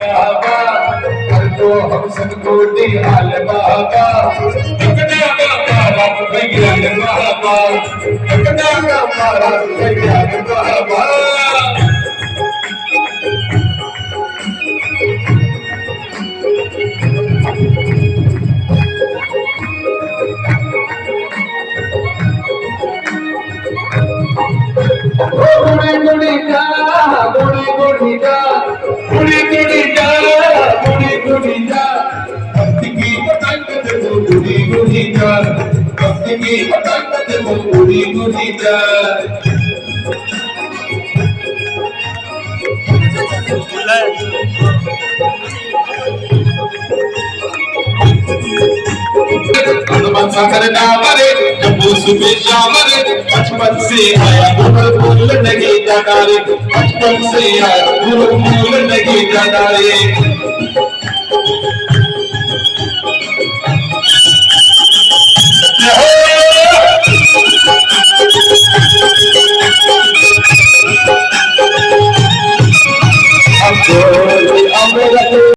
बाबा कर दो हम सबको निहाल बाबा टकना का मारा विज्ञान बाबा टकना का मारा विज्ञान बाबा गुड़ी गुड़ी जा गुड़ी गुड़ी जा गुड़ी गुड़ी जा गुड़ी गुड़ी जा भक्त की पतंग देखो गुड़ी गुड़ी जा भक्त की पतंग देखो गुड़ी गुड़ी जा हनुमान सागर नामरे जम्मू सुबह शामरे बचपन से आया भूल नहीं जाना रे बचपन से आया भूल नहीं जाना रे